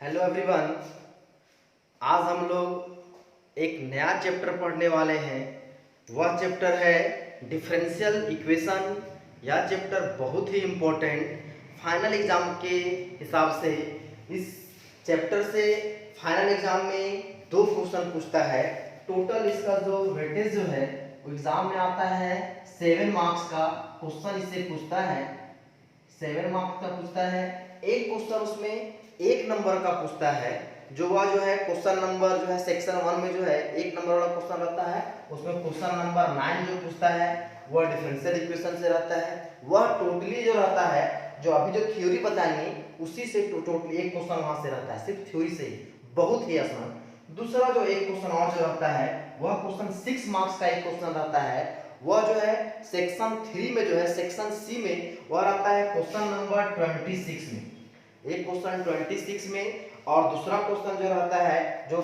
Hello everyone. आज हम लोग एक नया चैप्टर पढ़ने वाले हैं। वह चैप्टर है डिफरेंशियल इक्वेशन। यह चैप्टर बहुत ही इम्पोर्टेंट फाइनल एग्जाम के हिसाब से इस चैप्टर से फाइनल एग्जाम में 2 क्वेश्चन पूछता है। टोटल इसका जो वेटेज जो है वो एग्जाम में आता है 7 मार्क्स का क्वेश्चन इससे पूछता है। 7 मार्क्स का पूछता है। एक क्वेश्चन उसमें 1 नंबर का पूछता है। जो है क्वेश्चन नंबर जो है सेक्शन 1 में जो है 1 नंबर वाला क्वेश्चन रहता है। उसमें क्वेश्चन नंबर 9 जो पूछता है वह डिफरेंशियल इक्वेशन से रहता है। वह टोटली जो रहता है जो अभी जो थ्योरी बताएंगे उसी से टोटली एक क्वेश्चन वहां से रहता है, सिर्फ थ्योरी से ही, बहुत ही आसान। दूसरा जो एक क्वेश्चन और जो रहता है वह क्वेश्चन 6 मार्क्स का एक क्वेश्चन रहता है। वह जो है सेक्शन 3 में जो है सेक्शन सी में वह रहता है क्वेश्चन नंबर 26 में। एक क्वेश्चन 26 में और दूसरा क्वेश्चन जो रहता है जो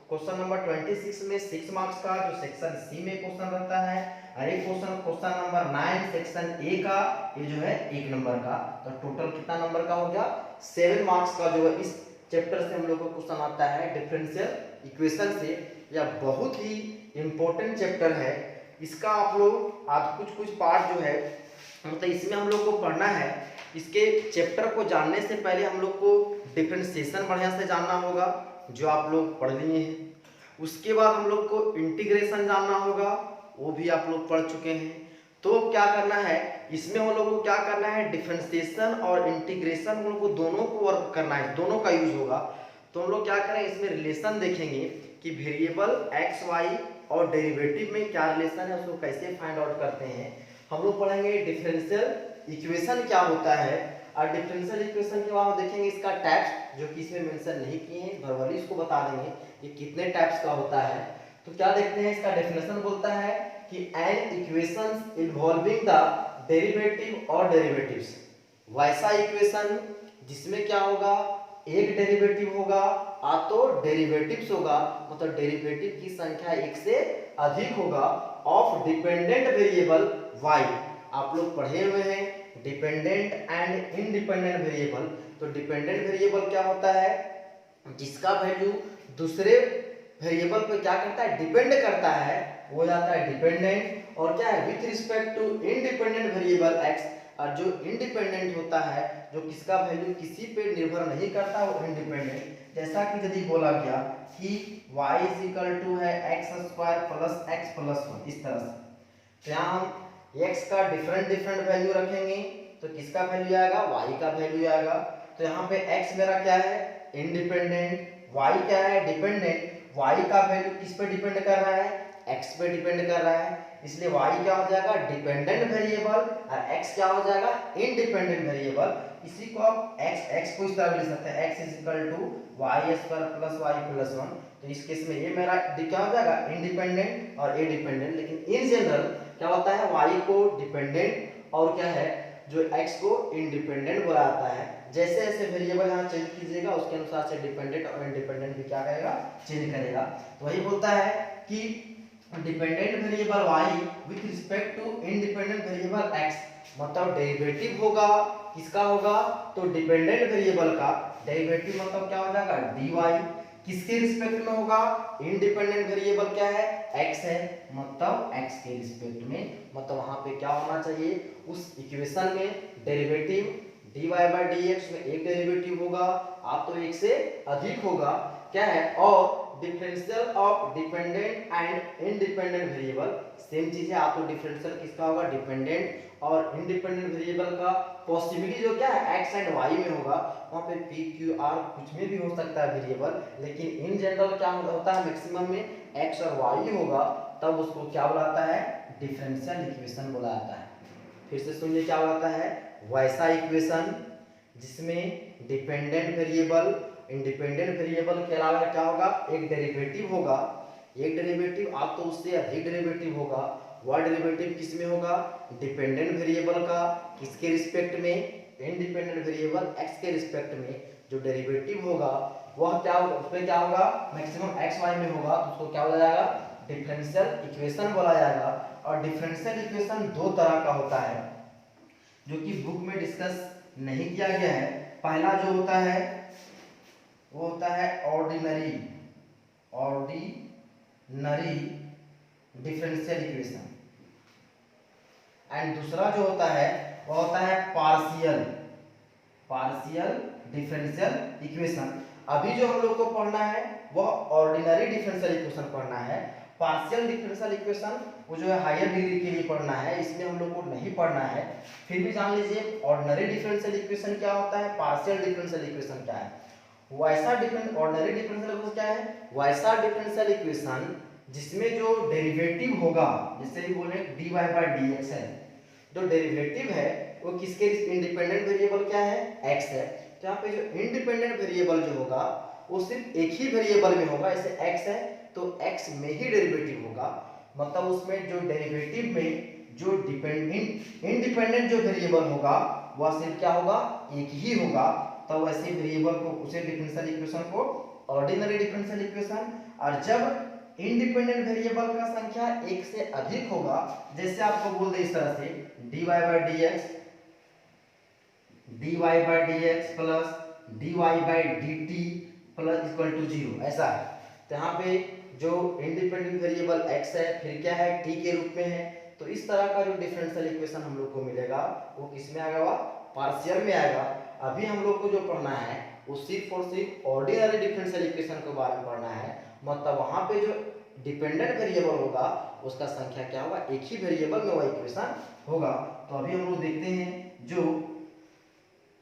क्वेश्चन नंबर 26 में 6 मार्क्स का जो सेक्शन सी में क्वेश्चन रहता है। और एक क्वेश्चन नंबर 9 सेक्शन ए का, ये जो है 1 नंबर का। तो टोटल कितना नंबर का हो गया? 7 मार्क्स का जो है इस चैप्टर से हम लोग को क्वेश्चन आता है डिफरेंशियल इक्वेशन से। यह बहुत ही इंपॉर्टेंट चैप्टर है। इसका आप लोग आज कुछ पार्ट जो है मतलब इसमें हम लोग को पढ़ना है। इसके चैप्टर को जानने से पहले हम लोग को डिफरेंशिएशन बढ़िया से जानना होगा जो आप लोग पढ़ लिए हैं। उसके बाद हम लोग को इंटीग्रेशन जानना होगा, वो भी आप लोग पढ़ चुके हैं। तो क्या करना है इसमें हम लोग को क्या करना है, डिफरेंशिएशन और इंटीग्रेशन हम लोग को दोनों को वर्क करना है, दोनों का यूज होगा। तो हम लोग क्या करें इसमें रिलेशन देखेंगे कि वेरिएबल एक्स वाई और डेरिवेटिव में क्या रिलेशन है, उसको कैसे फाइंड आउट करते हैं। हम लोग पढ़ेंगे डिफरेंशियल इक्वेशन क्या होता है। और डिफरेंशियल इक्वेशन के बाद देखेंगे इसका टाइप्स जो कि इसमें मेंशन नहीं किए हैं, वर्बली इसको बता देंगे कि कितने टाइप्स का होता है। तो क्या देखते हैं इसका डेफिनेशन बोलता है कि an equations involving the derivative और डेरिवेटिव्स, वैसा इक्वेशन जिसमें क्या होगा, एक डेरिवेटिव होगा या तो डेरिवेटिव्स होगा, मतलब डेरिवेटिव की संख्या एक से अधिक होगा, ऑफ डिपेंडेंट वेरिएबल वाई। आप लोग पढ़े हुए हैं डिपेंडेंट एंड इंडिपेंडेंट वेरिएबल। तो डिपेंडेंट वेरिएबल क्या होता है, जिसका वैल्यू दूसरे वेरिएबल पे क्या करता है, डिपेंड करता है, वो जाता है डिपेंडेंट। और क्या है, with respect to independent variable x. और जो इंडिपेंडेंट होता है, जो किसका वैल्यू किसी पे निर्भर नहीं करता, वो इंडिपेंडेंट। जैसा कि यदि बोला गया कि y इज इक्वल टू है x square plus x plus 1, इस तरह से। तो यहाँ हम x का डिफरेंट वैल्यू रखेंगे तो किसका वैल्यू आएगा, y का वैल्यू आएगा। तो यहाँ पे x मेरा क्या है, इंडिपेंडेंट, y क्या है, डिपेंडेंट। y का वैल्यू किस पे डिपेंड कर रहा है, x पे डिपेंड कर रहा है, इसलिए y क्या हो जाएगा, डिपेंडेंट वेरिएबल, और x क्या हो जाएगा, इंडिपेंडेंट वेरिएबल। इसी को आप x को इस तरह लिख सकते हैं, x is equal to y square plus y plus 1। तो इस केस में ये मेरा क्या हो जाएगा, इंडिपेंडेंट और ए डिपेंडेंट। लेकिन इन जनरल क्या होता है, y को डिपेंडेंट और क्या है जो x को इंडिपेंडेंट बोला जाता है। जैसे जैसे वेरिएबल यहाँ चेंज कीजिएगा उसके अनुसार से डिपेंडेंट और इंडिपेंडेंट भी क्या करेगा, चेंज करेगा। तो वही बोलता है कि dependent variable y with respect to independent variable x, मतलब डेरिवेटिव होगा, किसका होगा, तो डिपेंडेंट वेरिएबल का डेरिवेटिव मतलब क्या हो जाएगा, dy। किसके रिस्पेक्ट में होगा, इंडिपेंडेंट वेरिएबल क्या है, x है, मतलब x के रिस्पेक्ट में। मतलब वहां पे क्या होना चाहिए, उस इक्वेशन में डेरिवेटिव dy बाय dx में एक डेरिवेटिव होगा, आप तो एक से अधिक होगा, क्या है, और differential of dependent and independent variable same चीज है। आप तो डिफरेंशियल किसका होगा, डिपेंडेंट और इंडिपेंडेंट वेरिएबल का पॉसिबिलिटी जो क्या है x एंड y में होगा। वहां पे p q r कुछ में भी हो सकता है वेरिएबल, लेकिन इन जनरल क्या होता है, मैक्सिमम में x और y होगा, तब उसको क्या बुलाता है, डिफरेंशियल इक्वेशन बोला जाता है। फिर से सुनिए क्या बुलाता है, वैसा इक्वेशन जिसमें डिपेंडेंट वेरिएबल, इंडिपेंडेंट वेरिएबल के अलावा क्या होगा, एक डेरिवेटिव होगा, एक डेरिवेटिव आप तो उससे अधिक डेरिवेटिव होगा। वह डेरिवेटिव किस में होगा, डिपेंडेंट वेरिएबल का, किसके रिस्पेक्ट में, इंडिपेंडेंट वेरिएबल x के रिस्पेक्ट में जो डेरिवेटिव होगा वह क्या होगा, उसमें क्या होगा, मैक्सिमम x y में होगा, तो उसको क्या बोला जाएगा, डिफरेंशियल इक्वेशन बोला जाएगा। और डिफरेंशियल इक्वेशन दो तरह का होता है जो कि बुक में डिस्कस नहीं किया गया है। पहला जो होता है वो होता है ऑर्डिनरी डिफरेंशियल इक्वेशन। एंड दूसरा जो होता है वो होता है पार्शियल डिफरेंशियल इक्वेशन। अभी जो हम लोग को पढ़ना है वह ऑर्डिनरी डिफरेंशियल इक्वेशन पढ़ना है। पार्शियल डिफरेंशियल इक्वेशन वो जो है हायर डिग्री के लिए पढ़ना है, इसमें हम लोग को नहीं पढ़ना है। फिर भी जान लीजिए ऑर्डिनरी डिफरेंशियल इक्वेशन क्या होता है, पार्शियल डिफरेंशियल इक्वेशन क्या है। ऑर्डिनरी डिफरेंशियल इक्वेशन क्या है, वैसा डिफरेंशियल इक्वेशन जिसमें जो डेरिवेटिव होगा, जैसे ही बोले dy बाई dx है, जो डेरिवेटिव है वो किसके इंडिपेंडेंट वेरिएबल क्या है, x है। तो यहाँ पे जो इंडिपेंडेंट वेरिएबल जो होगा वो सिर्फ एक ही वेरिएबल में होगा, जैसे x है तो x में ही डेरिवेटिव होगा। मतलब उसमें जो डेरिवेटिव में जो इंडिपेंडेंट जो वेरिएबल होगा वह सिर्फ क्या होगा, एक ही होगा। तो वैसे वेरिएबल को उसे डिफरेंशियल इक्वेशन को ऑर्डिनरी डिफरेंशियल इक्वेशन। और जब इंडिपेंडेंट वेरिएबल का संख्या एक से अधिक होगा, जैसे आपको बोल दे इस तरह से dy by dx plus dy by dt plus equal to 0, ऐसा है। तो यहाँ पे जो इंडिपेंडेंट वेरिएबल x है फिर क्या है, t के रूप में है। तो इस तरह का जो डिफरेंशियल इक्वेशन हम लोग को मिलेगा वो किस में आएगा, पार्शियल में आएगा। अभी हम लोग को जो पढ़ना है वो सिर्फ और सिर्फ ऑर्डिनरी डिफरेंशियल इक्वेशन के बारे में पढ़ना है। मतलब वहां पे जो डिपेंडेंट वेरिएबल होगा उसका संख्या क्या होगा, एक ही वेरिएबल में वह इक्वेशन होगा। तो अभी हम लोग देखते हैं जो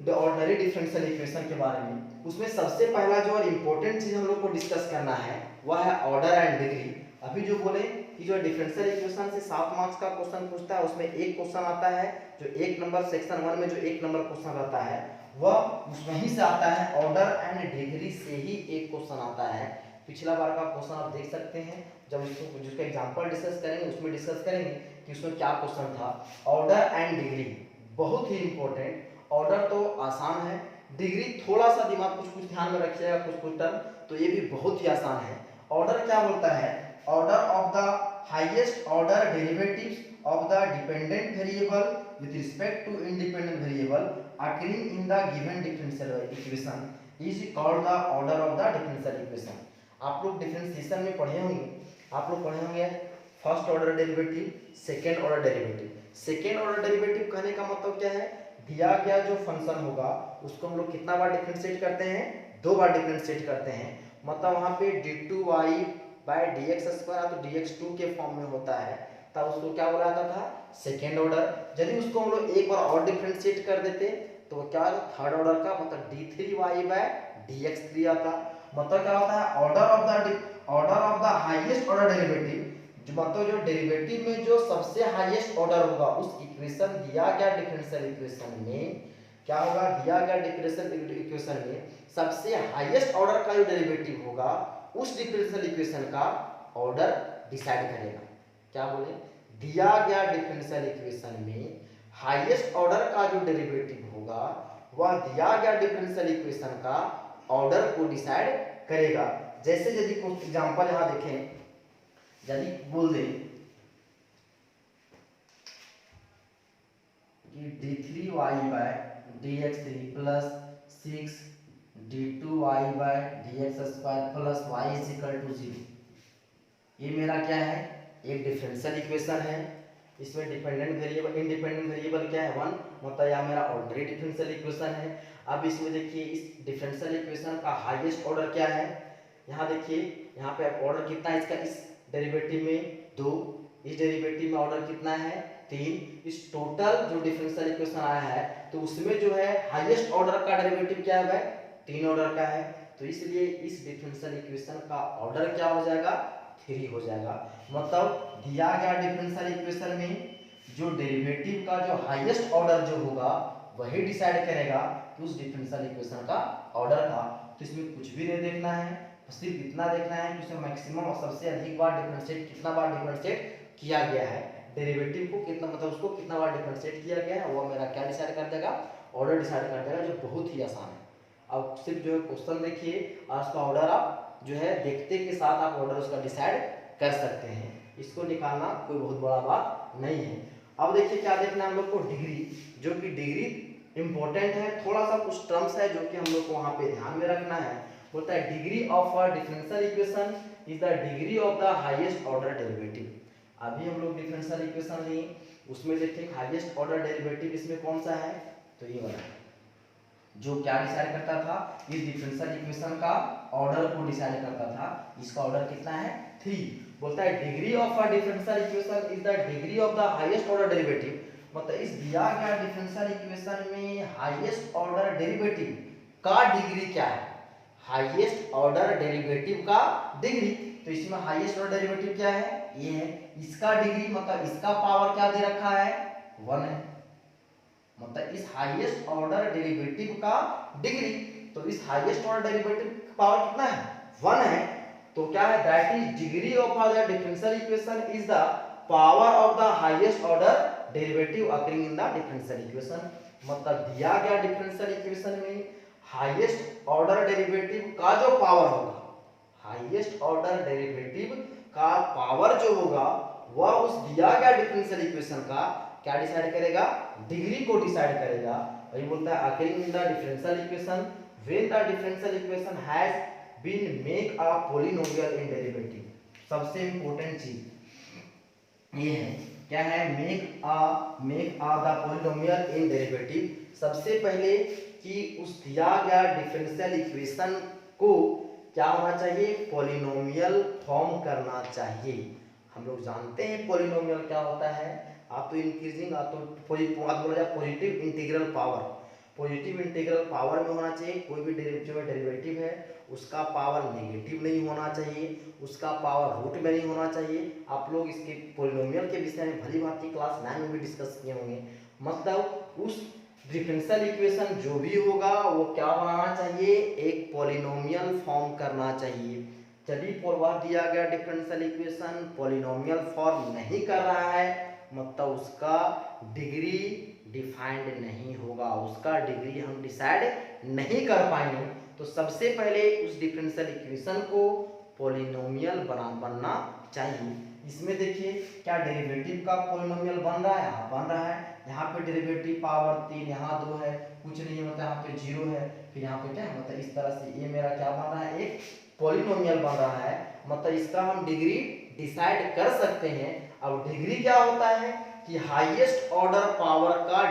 ऑर्डिनरी डिफरेंशियल इक्वेशन के बारे में। उसमें सबसे पहला जो और इम्पोर्टेंट चीज हम लोग को डिस्कस करना है वह है ऑर्डर एंड डिग्री। अभी जो बोले कि जो डिफरेंशियल इक्वेशन से 7 मार्क्स का क्वेश्चन पूछता है उसमें एक क्वेश्चन आता है जो 1 नंबर सेक्शन 1 में जो 1 नंबर क्वेश्चन रहता है वह वहीं से आता है, ऑर्डर एंड डिग्री से ही एक क्वेश्चन आता है। पिछला बार का क्वेश्चन आप देख सकते हैं, जब इसको जिसका एग्जांपल डिस्कस करेंगे उसमें डिस्कस करेंगे कि उसमें क्या क्वेश्चन था। ऑर्डर एंड डिग्री बहुत ही इंपॉर्टेंट। ऑर्डर तो आसान है, डिग्री थोड़ा सा दिमाग कुछ ध्यान में रखिएगा, कुछ टर्म तो ये भी बहुत ही आसान है। ऑर्डर क्या बोलता है, order of the highest order derivatives of the dependent variable with respect to independent variable occurring in the given differential equation is called the order of the differential equation। आप लोग डिफरेंशिएशन में पढ़े होंगे, आप लोग पढ़े होंगे first order derivative, second order derivative. Second order derivative कहने का मतलब क्या है, दिया गया जो फंक्शन होगा उसको हम लोग कितना बार डिफरेंशिएट करते हैं, 2 बार डिफरेंशिएट करते हैं। मतलब वहां पे d2y बाय dx स्क्वायर तो dx2 के फॉर्म में होता है, तब उसको क्या बोला जाता था, सेकेंड ऑर्डर। यदि उसको हम लोग एक बार और डिफरेंशिएट कर देते तो क्या थर्ड ऑर्डर का, मतलब d3y बाय dx3 आता। मतलब क्या होता है, order of the highest order derivative, जो मतलब जो डेरिवेटिव में जो सबसे हाईएस्ट ऑर्डर होगा उस इक्वेशन दिया गया डिफरेंशियल इक्वेशन में क्या होगा, दिया गया डिफरेंशियल इक्वेशन में सबसे हाईएस्ट ऑर्डर का जो डेरिवेटिव होगा उस डिफरेंशियल इक्वेशन का ऑर्डर डिसाइड करेगा। क्या बोले, दिया गया डिफरेंशियल इक्वेशन में हाईएस्ट ऑर्डर का जो डेरिवेटिव होगा वह दिया गया डिफरेंशियल इक्वेशन का ऑर्डर को डिसाइड करेगा। जैसे यदि कुछ एग्जांपल यहां देखें, यदि बोल दे कि d3y by dx3 plus 6 d2y by dx square plus y is equal to 0, ये मेरा क्या है, एक डिफरेंशियल इक्वेशन है। इसमें डिपेंडेंट वेरिएबल इंडिपेंडेंट वेरिएबल क्या है, 1, मतलब यह मेरा ऑर्डिनरी डिफरेंशियल इक्वेशन है। अब इसमें देखिए इस डिफरेंशियल इक्वेशन का हाईएस्ट ऑर्डर क्या है, यहाँ देखिए यहाँ पे ऑर्डर कितना है इसका, इस डेरिवेटिव में 2, इस डेरिवेटिव में ऑर्डर कितना है 3। इस टोटल जो डिफरेंशियल इक्वेशन आया है तो उसमें जो है हाईएस्ट ऑर्डर का डेरिवेटिव क्या है, 3 ऑर्डर का है। तो इसलिए इस डिफरेंशियल इक्वेशन का ऑर्डर क्या हो जाएगा, 3 हो जाएगा। मतलब दिया गया डिफरेंशियल इक्वेशन में जो डेरिवेटिव का जो हाईएस्ट ऑर्डर जो होगा वही डिसाइड करेगा कि उस डिफरेंशियल इक्वेशन का ऑर्डर था। तो इसमें कुछ भी नहीं देखना है, सिर्फ इतना देखना है कि उसमें मैक्सिमम और सबसे अधिक बार डिफरेंशिएट कितना बार डिफरेंशिएट किया गया है, डेरिवेटिव को कितना, मतलब उसको कितना बार डिफरेंशिएट किया गया है, वो मेरा क्या डिसाइड कर देगा, ऑर्डर डिसाइड कर देगा, जो बहुत ही आसान है। अब सिर्फ जो है क्वेश्चन देखिए और उसका ऑर्डर आप जो है देखते के साथ आप ऑर्डर उसका डिसाइड कर सकते हैं, इसको निकालना कोई बहुत बड़ा बात नहीं है। अब देखिए क्या देखना है हम लोग को, डिग्री, जो कि डिग्री इंपॉर्टेंट है। थोड़ा सा कुछ टर्म्स है जो कि हम लोग को वहां पे ध्यान में रखना है। बोलता है degree of a differential equation is the degree of the highest order derivative. अभी हम लोग डिफरेंशियल इक्वेशन लिए, उसमें देखें हाईएस्ट ऑर्डर डेरिवेटिव इसमें कौन सा है, तो ये वाला जो क्या डिसाइड करता था, इस डिफरेंशियल इक्वेशन का ऑर्डर को डिसाइड करता था। इसका ऑर्डर कितना है, 3। बोलता है degree of a differential equation is the degree of the highest order derivative. मतलब इस दिया गया डिफरेंशियल इक्वेशन में हाईएस्ट ऑर्डर डेरिवेटिव का डिग्री क्या है, हाईएस्ट ऑर्डर डेरिवेटिव का डिग्री। तो इसमें हाईएस्ट ऑर्डर डेरिवेटिव क्या है, ये है। इसका डिग्री मतलब इसका पावर क्या दे रखा है, 1 है। मतलब इस हाईएस्ट ऑर्डर डेरिवेटिव का डिग्री, तो इस हाईएस्ट ऑर्डर डेरिवेटिव का पावर कितना है, 1 है। तो क्या है, that is degree of the differential equation is the power of the highest order derivative occurring in the differential equation. मतलब दिया गया डिफरेंशियल इक्वेशन में हाईएस्ट ऑर्डर डेरिवेटिव का जो पावर होगा, हाईएस्ट ऑर्डर डेरिवेटिव का पावर जो होगा वह उस दिया गया डिफरेंशियल इक्वेशन का क्या डिसाइड करेगा, डिग्री को डिसाइड करेगा। वही बोलता है occurring in the differential equation when the differential equation has been make a polynomial in derivative. सबसे इंपॉर्टेंट चीज ये है, क्या है, make a the polynomial in derivative. सबसे पहले कि उस दिया गया डिफरेंशियल इक्वेशन को क्या होना चाहिए, पॉलिनोमियल फॉर्म करना चाहिए। हम लोग जानते हैं पॉलिनोमियल क्या होता है, आप तो इंक्रीजिंग, आप तो बोला जाए positive integral power, positive integral power में होना चाहिए। कोई भी जो डेरिवेटिव है उसका पावर नेगेटिव नहीं होना चाहिए, उसका पावर रूट में नहीं होना चाहिए। आप लोग इसके पॉलिनोमियल के विषय में भली भांति क्लास 9 में भी डिस्कस किए होंगे। मतलब उस डिफरेंशियल इक्वेशन जो भी होगा वो क्या बनाना चाहिए, एक पॉलिनोमियल फॉर्म करना चाहिए। यदि वह दिया गया डिफरेंशियल इक्वेशन पॉलिनोमियल फॉर्म नहीं कर रहा है, मतलब उसका डिग्री डिफाइंड नहीं होगा, उसका डिग्री हम डिसाइड नहीं कर पाएंगे। तो सबसे पहले उस डिफरेंशियल इक्वेशन को पॉलिनोमियल बनना चाहिए। इसमें देखिए क्या डेरिवेटिव का पॉलिनोमियल बन रहा है, हाँ बन रहा है। यहाँ पे डेरिवेटिव पावर 3, यहाँ 2 है, कुछ नहीं है, मतलब यहाँ पे 0 है, फिर यहाँ पे क्या, मतलब इस तरह से ये मेरा क्या बन रहा है, एक पॉलिनोमियल बन रहा है। मतलब इसका हम डिग्री डिसाइड कर सकते हैं। अब डिग्री क्या होता है कि हाईएस्ट ऑर्डर पावर का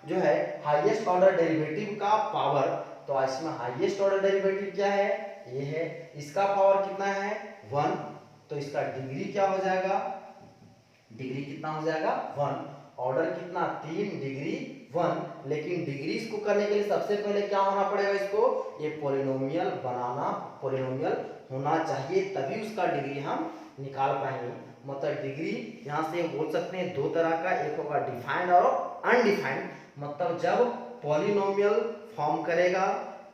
जो है, हाईएस्ट ऑर्डर डेरिवेटिव का पावर। तो इसमें हाईएस्ट ऑर्डर डेरिवेटिव क्या है, ये है, इसका पावर कितना है, 1। तो इसका डिग्री क्या हो जाएगा, डिग्री कितना हो जाएगा, 1। ऑर्डर कितना, 3, डिग्री 1। लेकिन डिग्री इसको करने के लिए सबसे पहले क्या होना पड़ेगा, इसको ये पॉलिनोमियल बनाना, पॉलिनोमियल होना चाहिए, तभी उसका डिग्री हम निकाल पाएंगे। मतलब डिग्री यहाँ से बोल सकते हैं 2 तरह का, एक होगा डिफाइंड और अनडिफाइंड। मतलब जब पॉलिनोमियल फॉर्म करेगा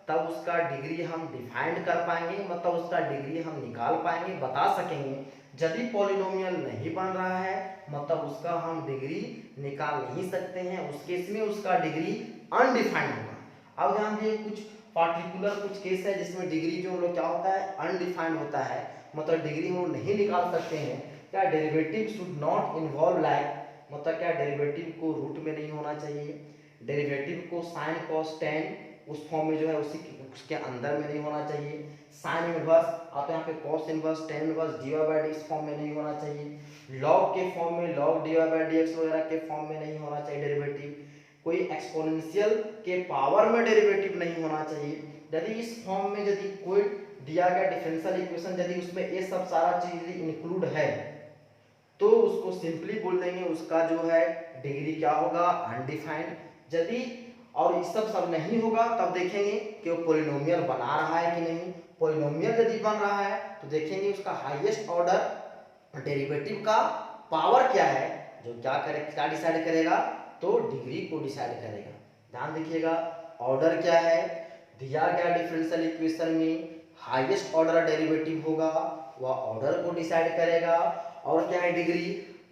तब उसका डिग्री हम डिफाइंड कर पाएंगे, मतलब उसका डिग्री हम निकाल पाएंगे, बता सकेंगे। यदि पॉलिनोमियल नहीं बन रहा है मतलब उसका हम डिग्री निकाल नहीं सकते हैं, उस केस में उसका डिग्री अनडिफाइंड होगा। अब ध्यान दिए, कुछ पार्टिकुलर कुछ केस है जिसमें डिग्री जो लोग क्या होता है, अनडिफाइंड होता है, मतलब डिग्री हम नहीं निकाल सकते हैं। क्या derivative should not involve like, मतलब क्या डेरिवेटिव को रूट में नहीं होना चाहिए, डेरिवेटिव को साइन कॉस टेन उस फॉर्म में जो है उसके अंदर में नहीं होना चाहिए, साइन इनवर्स आप यहाँ पे cos inverse tan inverse d y by d x form में नहीं होना चाहिए, लॉग के फॉर्म में log d y by d x वगैरह के फॉर्म में नहीं होना चाहिए डेरिवेटिव, कोई एक्सपोनेंशियल के पावर में डेरिवेटिव नहीं होना चाहिए। यदि इस फॉर्म में यदि कोई दिया गया डिफरेंशियल इक्वेशन यदि उसमें ये सब सारा चीज इंक्लूड है तो उसको सिंपली बोल देंगे उसका जो है डिग्री क्या होगा, अनडिफाइंड। यदि और ये सब नहीं होगा तब देखेंगे कि वो पॉलिनोमियल बना रहा है कि नहीं। पॉलिनोमियल यदि बन रहा है तो देखेंगे उसका हाईएस्ट ऑर्डर डेरिवेटिव का पावर क्या है, जो क्या डिसाइड करेगा, तो डिग्री को डिसाइड करेगा। ध्यान देखिएगा, ऑर्डर क्या है, दिया गया डिफरेंशियल इक्वेशन में हाईएस्ट ऑर्डर डेरिवेटिव होगा, वह ऑर्डर को डिसाइड करेगा। और क्या है, डिग्री,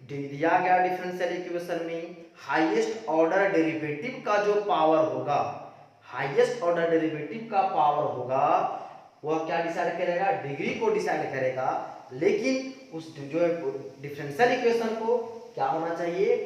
दिया गया डिफरेंशियल इक्वेशन में हाईएस्ट ऑर्डर डेरिवेटिव का जो पावर होगा, हाईएस्ट ऑर्डर डेरिवेटिव का पावर होगा, वह क्या डिसाइड करेगा, डिग्री को डिसाइड करेगा। लेकिन उस जो डिफरेंशियल इक्वेशन को क्या होना चाहिए,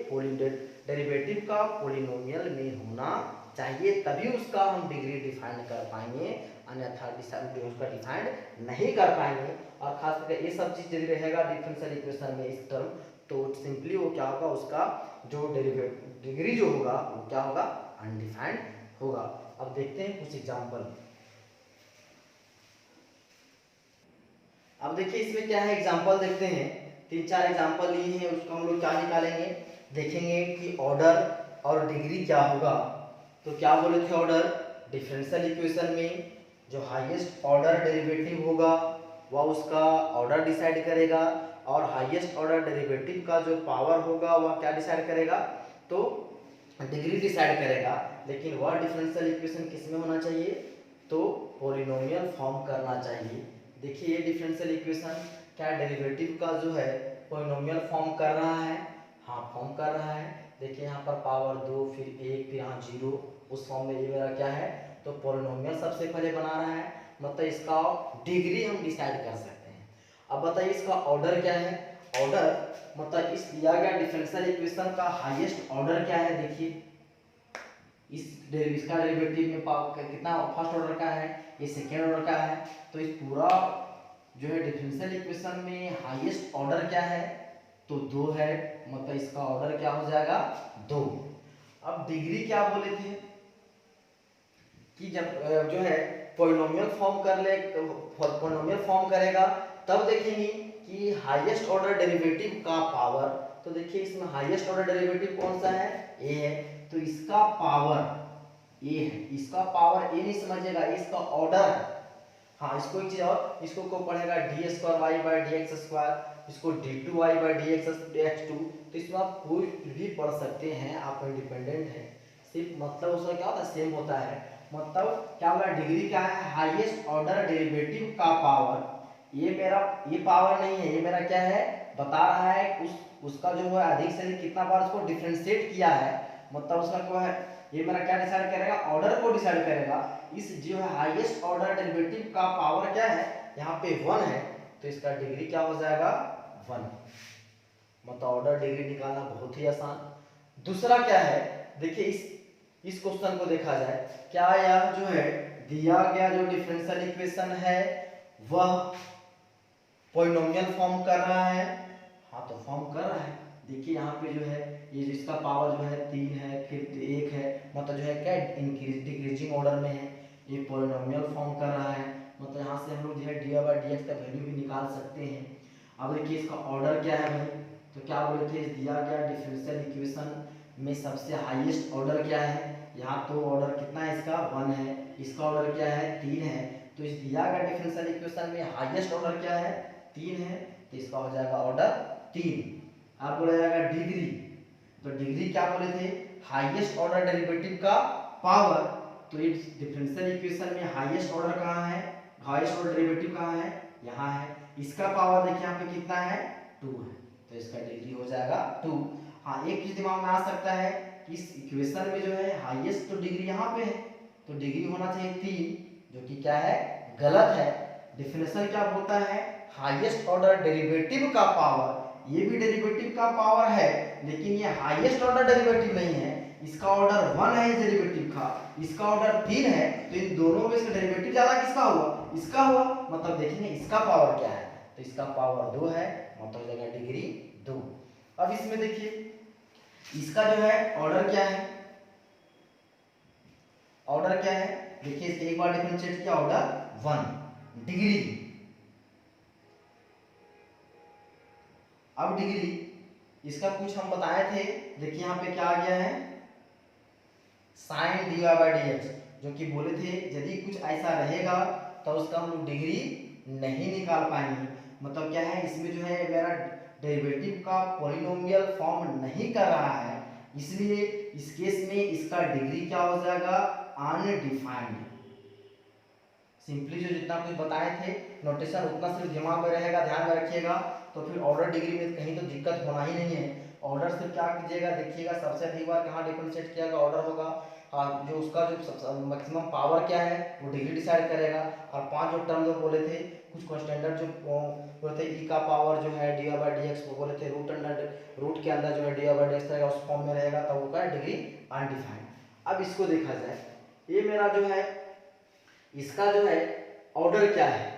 डेरिवेटिव का पॉलिनोमियल में होना चाहिए, तभी उसका हम डिग्री डिफाइन कर पाएंगे, अन्यथा उसका डिफाइन नहीं कर पाएंगे। और खास करके ये सब चीज यदि रहेगा डिफरेंशियल इक्वेशन में इस टर्म, तो सिंपली वो क्या होगा, उसका जो डेरिवेटिव डिग्री जो होगा वो क्या होगा, अनडिफाइंड होगा। अब देखते हैं कुछ एग्जांपल। अब देखिए इसमें क्या है, एग्जांपल देखते हैं। 3-4 एग्जांपल लिए हैं, उसको हम लोग क्या निकालेंगे, देखेंगे कि ऑर्डर और डिग्री क्या होगा। तो क्या बोले थे, ऑर्डर डिफरेंशियल इक्वेशन में जो हाईएस्ट ऑर्डर डेरिवेटिव होगा वह उसका ऑर्डर डिसाइड करेगा, और हाईएस्ट ऑर्डर डेरिवेटिव का जो पावर होगा वह क्या डिसाइड करेगा, तो डिग्री डिसाइड करेगा। लेकिन वह डिफरेंशियल इक्वेशन किस में होना चाहिए, तो पॉलिनोमियल फॉर्म करना चाहिए। देखिए ये डिफरेंशियल इक्वेशन क्या डेरिवेटिव का जो है पॉलिनोमियल फॉर्म कर रहा है, हाँ फॉर्म कर रहा है। देखिए यहाँ पर पावर 2 फिर 1 फिर यहाँ 0, उस फॉर्म में ये मेरा क्या है, तो पॉलिनोमियल सबसे पहले बना रहा है, मतलब इसका डिग्री हम डिसाइड कर सकते हैं। अब बताइए इसका ऑर्डर क्या है, ऑर्डर मतलब इस दिया गया डिफरेंशियल इक्वेशन का हाईएस्ट ऑर्डर क्या है। देखिए इसका डेरिवेटिव में कितना फर्स्ट ऑर्डर का है, ये सेकेंड ऑर्डर का है। तो इस पूरा जो है डिफरेंशियल इक्वेशन में हाईएस्ट ऑर्डर क्या है, तो 2 है, मतलब इसका ऑर्डर क्या हो जाएगा 2। अब डिग्री क्या बोले थे कि जब जो है पॉलिनोमियल फॉर्म कर ले, पॉलिनोमियल फॉर्म करेगा तब देखेंगे कि हाईएस्ट ऑर्डर डेरिवेटिव का पावर। तो देखिए इसमें हाईएस्ट ऑर्डर डेरिवेटिव कौन सा है, ए है, तो इसका पावर ए है, इसका पावर ए नहीं समझिएगा, इसका ऑर्डर है। हाँ इसको एक चीज और, इसको को पढ़ेगा d square y by d x square, इसको d two y by d x two. तो इसमें आप कोई भी पढ़ सकते हैं, आप इंडिपेंडेंट है, सिर्फ मतलब उसका क्या होता है, सेम होता है। मतलब क्या बोला, डिग्री क्या है, हाईएस्ट ऑर्डर डेरिवेटिव का पावर। ये मेरा ये पावर नहीं है, ये मेरा क्या है, बता रहा है उसका जो है अधिक से अधिक कितना बार उसको डिफरेंशिएट किया है, मतलब उसका क्या है, ये मेरा क्या डिसाइड करेगा, ऑर्डर को डिसाइड करेगा। इस जो है हाईएस्ट ऑर्डर डेरिवेटिव का पावर क्या है, यहाँ पे 1 है, तो इसका डिग्री क्या हो जाएगा 1। मतलब ऑर्डर डिग्री निकालना बहुत ही आसान। दूसरा क्या है, देखिए इस क्वेश्चन को देखा जाए, क्या यह जो है दिया गया जो डिफरेंशियल इक्वेशन है वह पॉलिनोमियल फॉर्म कर रहा है, हाँ तो फॉर्म कर रहा है। देखिए यहाँ पे जो है ये इसका पावर जो है 3 है फिर 1 है, मतलब जो है क्या डिक्रीजिंग ऑर्डर में है, ये पॉलिनोमियल फॉर्म कर रहा है। मतलब यहाँ से हम लोग जो है डी बाई डी एक्स का वैल्यू भी निकाल सकते हैं। अब देखिए इसका ऑर्डर क्या है भाई, तो क्या बोले थे, दिया गया डिफरेंशियल इक्वेशन में सबसे हाईएस्ट ऑर्डर क्या है, यहाँ तो ऑर्डर कितना है इसका 1 है, इसका ऑर्डर क्या है 3 है। तो इस दिया गया डिफरेंशियल इक्वेशन में हाईएस्ट ऑर्डर क्या है 3 है, तो इसका हो जाएगा ऑर्डर 3। अब बोला जाएगा डिग्री, तो डिग्री क्या बोले थे, हाईएस्ट ऑर्डर डेरिवेटिव का पावर। तो इस डिफरेंशियल इक्वेशन में हाईएस्ट ऑर्डर कहाँ है, हाईएस्ट ऑर्डर डेरिवेटिव कहाँ है, यहाँ है। इसका पावर देखिए यहाँ पे कितना है 2 है, तो इसका डिग्री हो जाएगा 2। हाँ एक चीज दिमाग में आ सकता है कि इस इक्वेशन में जो है हाईएस्ट तो डिग्री यहाँ पे है, तो डिग्री होना चाहिए 3, जो कि क्या है गलत है। डिफिनेशन क्या बोलता है, हाईएस्ट ऑर्डर डेरिवेटिव का पावर। ये भी डेरिवेटिव का पावर है, लेकिन ये हाईएस्ट ऑर्डर डेरिवेटिव नहीं है, इसका ऑर्डर 1 है इस डेरिवेटिव का, इसका ऑर्डर 3 है, तो इन दोनों में इसका डेरिवेटिव ज्यादा किसका हुआ, इसका हुआ। मतलब देखेंगे इसका पावर क्या है, तो इसका पावर 2 है, मतलब जगह डिग्री 2। अब इसमें देखिए इसका जो है ऑर्डर क्या है, ऑर्डर क्या है, देखिए इसके एक बार डिफरेंशिएट किया, ऑर्डर 1 डिग्री। अब डिग्री इसका कुछ हम बताए थे, देखिए यहाँ पे क्या आ गया है sine d y by d x, जो कि बोले थे यदि कुछ ऐसा रहेगा तो उसका हम लोग डिग्री नहीं निकाल पाएंगे। मतलब क्या है, इसमें जो है मेरा डेरिवेटिव का पॉलिनोमियल फॉर्म नहीं कर रहा है, इसलिए इस केस में इसका डिग्री क्या हो जाएगा अनडिफाइंड। सिंपली जो जितना कुछ बताए थे नोटेशन उतना सिर्फ दिमाग में रहेगा, ध्यान में रखिएगा, तो फिर ऑर्डर डिग्री में कहीं तो दिक्कत होना ही नहीं है। ऑर्डर सिर्फ क्या कीजिएगा, देखिएगा सबसे अधिक बार कहाँ डिफरेंशिएट किया ऑर्डर होगा, जो उसका जो मैक्सिमम पावर क्या है वो डिग्री डिसाइड करेगा। और 5 जो टर्म जो बोले थे कुछ स्टैंडर्ड जो बोले थे ई का पावर जो है डी बाई डी एक्स, वो बोले थे रूट के अंदर जो है डी बाई डी एक्स रहेगा उस फॉर्म में रहेगा, तब वो क्या डिग्री अनडिफाइंड। अब इसको देखा जाए, ये मेरा जो है इसका जो है ऑर्डर क्या है,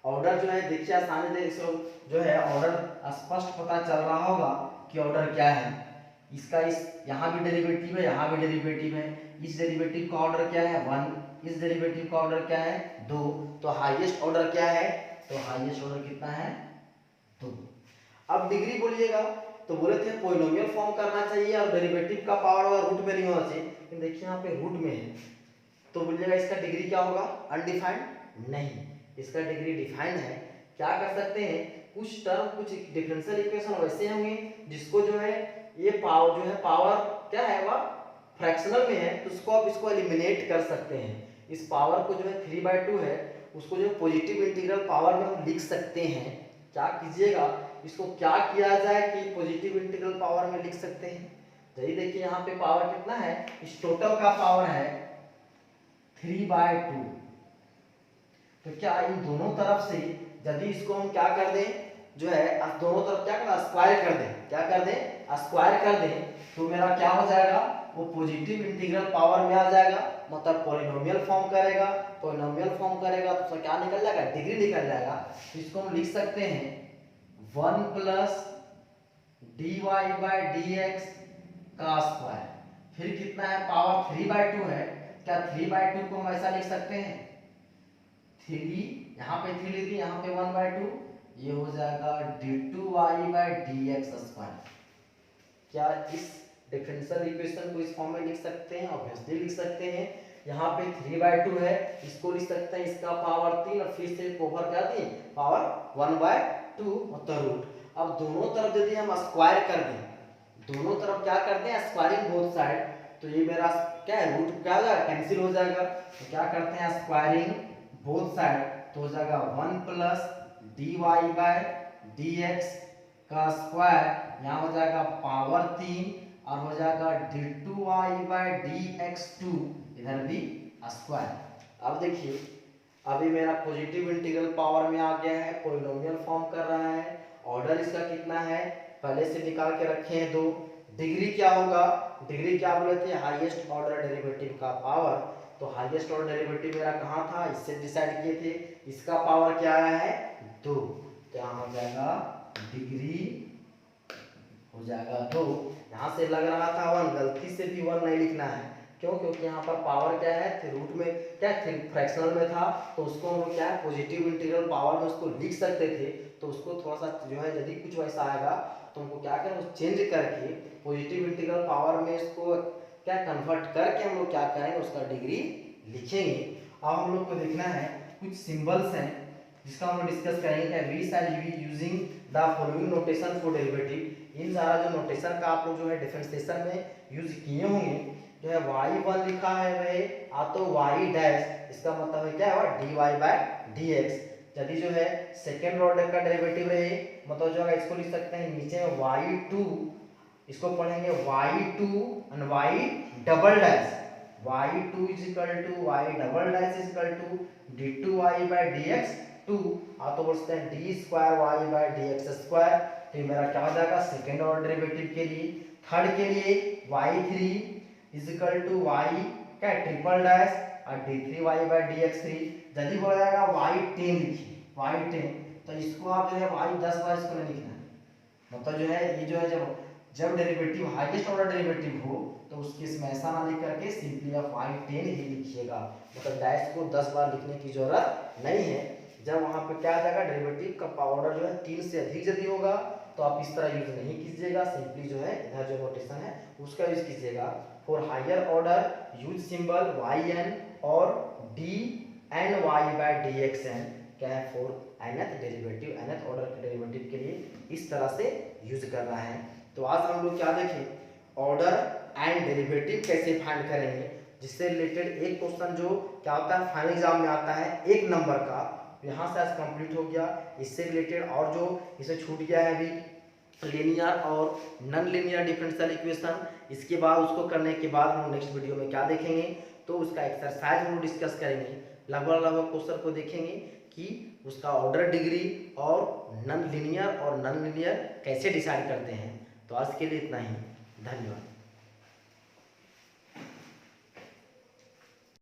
ऑर्डर जो है देखिए आसानी से इसको जो है ऑर्डर स्पष्ट पता चल रहा होगा कि ऑर्डर क्या है इसका। इस यहाँ भी डेरिवेटिव है, यहाँ भी डेरिवेटिव है, इस डेरिवेटिव का ऑर्डर क्या है 1, इस डेरिवेटिव का ऑर्डर क्या है 2, तो हाईएस्ट ऑर्डर क्या है, तो हाईएस्ट ऑर्डर कितना है 2। अब डिग्री बोलिएगा तो बोले थे पॉलिनोमियल फॉर्म करना चाहिए और डेरिवेटिव का पावर और रूट में नहीं होना चाहिए, लेकिन देखिए यहाँ पे रूट में है, तो बोलिएगा इसका डिग्री क्या होगा अनडिफाइंड, नहीं, इसका डिग्री डिफाइंड है। क्या कर सकते हैं, कुछ टर्म कुछ डिफरेंशियल इक्वेशन वैसे होंगे जिसको जो है ये पावर जो है पावर क्या है वह फ्रैक्शनल में है, तो उसको आप इसको एलिमिनेट कर सकते हैं। इस पावर को जो है 3/2 है उसको जो पॉजिटिव इंटीग्रल पावर में हम लिख सकते हैं। क्या कीजिएगा, इसको क्या किया जाए कि पॉजिटिव इंटीग्रल पावर में लिख सकते हैं, तो ये देखिए यहाँ पे पावर कितना है, इस टोटल का पावर है 3/2, तो क्या इन दोनों तरफ से यदि इसको हम क्या कर दें जो है दोनों तरफ क्या करना स्क्वायर कर दें, क्या कर दें स्क्वायर कर दें, तो मेरा क्या हो जाएगा वो पॉजिटिव इंटीग्रल पावर में आ जाएगा, मतलब पॉलिनोमियल फॉर्म करेगा, पॉलिनोमियल फॉर्म करेगा तो उसका क्या निकल जाएगा डिग्री निकल जाएगा। तो इसको हम लिख सकते हैं 1 प्लस dy/dx का स्क्वायर, फिर कितना है पावर 3/2 है, क्या 3/2 को हम ऐसा लिख सकते हैं 3, यहाँ पे 3 लिख दिए, यहाँ पे 1/2, ये हो जाएगा d2y/dx स्क्वायर। क्या इस डिफरेंशियल इक्वेशन को इस फॉर्म में लिख सकते हैं, ऑब्वियसली लिख सकते हैं। यहाँ पे 3/2 है, इसको लिख सकते हैं इसका पावर 3 और फिर से ओवर क्या दी पावर 1/2 मतलब रूट। अब दोनों तरफ यदि हम स्क्वायर कर दें, दोनों तरफ क्या कर दें स्क्वायरिंग बोथ साइड, तो ये मेरा क्या है रूट क्या हो जाएगा कैंसिल हो जाएगा, तो क्या करते हैं स्क्वायरिंग बोथ साइड, तो हो जाएगा 1 प्लस dy/dx का स्क्वायर, यहाँ हो जाएगा पावर 3 और हो जाएगा d2y/dx2 इधर भी स्क्वायर। अब देखिए अभी मेरा पॉजिटिव इंटीग्रल पावर में आ गया है, पॉलिनोमियल फॉर्म कर रहा है, ऑर्डर इसका कितना है पहले से निकाल के रखे हैं 2। डिग्री क्या होगा, डिग्री क्या बोले थे हाईएस्ट ऑर्डर डेरिवेटिव का पावर, तो हाईएस्ट ऑर्डर डेरिवेटिव मेरा कहाँ था इससे डिसाइड किए थे, इसका पावर क्या आया है 2, तो यहाँ हो जाएगा डिग्री हो जाएगा 2। यहाँ से लग रहा था 1, गलती से भी 1 नहीं लिखना है, क्यों, क्योंकि यहाँ पर पावर क्या है रूट में क्या फ्रैक्शनल में था, तो उसको हम क्या है पॉजिटिव इंटीग्रल पावर में उसको लिख सकते थे, तो उसको थोड़ा सा जो है यदि कुछ वैसा आएगा तो हमको क्या करें उस चेंज करके पॉजिटिव इंटीग्रल पावर में इसको क्या कन्वर्ट करके हम लोग क्या करेंगे उसका डिग्री लिखेंगे। अब हम लोग को देखना है कुछ सिंबल्स हैं जिसका हम लोग डिस्कस करेंगे, we shall be using the following notation for derivative. इन सारा जो नोटेशन का आप लोग जो है डिफरेंशिएशन में यूज किए होंगे, जो है y1 लिखा है वह आ तो y डैश, इसका मतलब है क्या है dy/dx। यदि जो है सेकेंड ऑर्डर का डेरिवेटिव रहे मतलब जो है इसको लिख सकते हैं नीचे में y2, इसको पढ़ेंगे y2 and y double dash, y2 is equal to y double dash is equal to d2y/dx2, आ तो बोलते हैं d2y/dx2। तो मेरा क्या हो जाएगा सेकेंड ऑर्डर डेरिवेटिव के लिए। थर्ड के लिए y3 is equal to y क्या ट्रिपल डैश और d3y/dx3। यदि हो जाएगा y10 लिखिए, y10, तो इसको आप जो है y10 बार इसको नहीं लिखना है, मतलब जो है ये जो है जब डेरिवेटिव हाईएस्ट ऑर्डर डेरिवेटिव हो तो उसके इसमें ऐसा ना लिख करके सिंपली आप y10 ही लिखिएगा, मतलब डैश को 10 बार लिखने की जरूरत नहीं है। जब वहां पे क्या आ जाएगा डेरिवेटिव का ऑर्डर जो है 3 से अधिक यदि होगा तो आप इस तरह यूज नहीं कीजिएगा, सिंपली जो है इधर जो नोटेशन है उसका यूज कीजिएगा। For higher order use symbol yn और dny/dxn, क्या है for nth derivative, nth order के डेरिवेटिव के लिए इस तरह से यूज कर रहा है। तो आज हम लोग क्या देखें ऑर्डर एंड डेरिवेटिव कैसे फाइंड करेंगे, जिससे रिलेटेड एक क्वेश्चन जो क्या होता है फाइनल एग्जाम में आता है 1 नंबर का, यहाँ से आज कंप्लीट हो गया। इससे रिलेटेड और जो इसे छूट गया है अभी लीनियर और नॉन लीनियर डिफरेंशियल इक्वेशन, इसके बाद उसको करने के बाद हम नेक्स्ट वीडियो में क्या देखेंगे तो उसका एक्सरसाइज हम डिस्कस करेंगे, लगभग क्वेश्चन को देखेंगे कि उसका ऑर्डर डिग्री और नॉन लीनियर कैसे डिसाइड करते हैं। तो आज के लिए इतना ही, धन्यवाद।